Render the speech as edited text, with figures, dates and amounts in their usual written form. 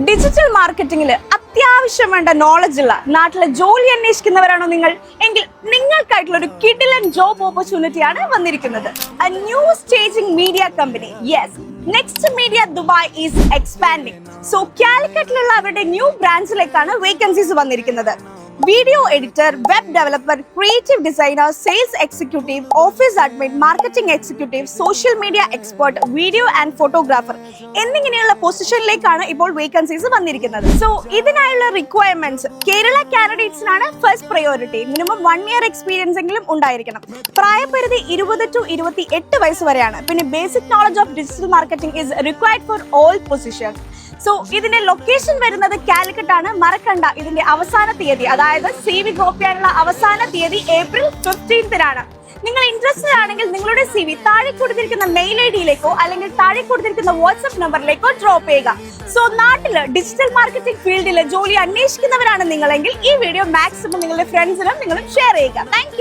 Digital മാർക്കറ്റിംഗിൽ അത്യാവശ്യം വേണ്ട knowledge ഉള്ള നാട്ടിലെ ജോലി അന്വേഷിക്കുന്നവരാണോ നിങ്ങൾ എങ്കിൽ നിങ്ങൾക്കായിട്ടുള്ള ഒരു കിടിലൻ ജോബ് ഓപ്പർച്യൂണിറ്റിയാണ് വന്നിരിക്കുന്നത്. A new staging media company. Yes, Next Media Dubai is expanding. So കാലിക്കറ്റിലുള്ള അവരുടെ ന്യൂ ബ്രാഞ്ചിലേക്കാണ് വേക്കൻസീസ് വന്നിരിക്കുന്നത്. Video editor, web developer, creative designer, sales executive, office admin, marketing executive, social media expert, video and photographer എന്നിങ്ങനെയുള്ള പൊസിഷനിലേക്കാണ് ഇപ്പോൾ vacancies വന്നിരിക്കുന്നത്. So ഇതിനായുള്ള requirements Kerala കാൻഡിഡേറ്റ്സിനാണ് first priority. Minimum 1 year experience എങ്കിലും ഉണ്ടായിരിക്കണം. പ്രായപരിധി 20 to 28 വയസ്സ് വരെയാണ്. പിന്നെ basic knowledge of digital marketing is required for all positions. So ഇതിന്റെ ലൊക്കേഷൻ വരുന്നത് കാലിക്കറ്റ് ആണ്. മറക്കണ്ട, ഇതിന്റെ അവസാന തീയതി, അതായത് CV ഡ്രോപ്പ് ചെയ്യാനുള്ള അവസാന തീയതി April 15-നാണ്. നിങ്ങൾ ഇൻട്രസ്റ്റഡ് ആണെങ്കിൽ നിങ്ങളുടെ CV താഴെ കൊടുത്തിരിക്കുന്ന മെയിൽ ഐഡിയിലേക്കോ അല്ലെങ്കിൽ താഴെ കൊടുത്തിരിക്കുന്ന വാട്സ്ആപ്പ് നമ്പറിലേക്കോ ഡ്രോപ്പ് ചെയ്യുക. സോ നാട്ടില് ഡിജിറ്റൽ മാർക്കറ്റിംഗ് ഫീൽഡിൽ ജോലി അന്വേഷിക്കുന്നവരാണ് നിങ്ങളെങ്കിൽ ഈ വീഡിയോ മാക്സിമം നിങ്ങളുടെ ഫ്രണ്ട്സിനും നിങ്ങളും ഷെയർ ചെയ്യുക. താങ്ക്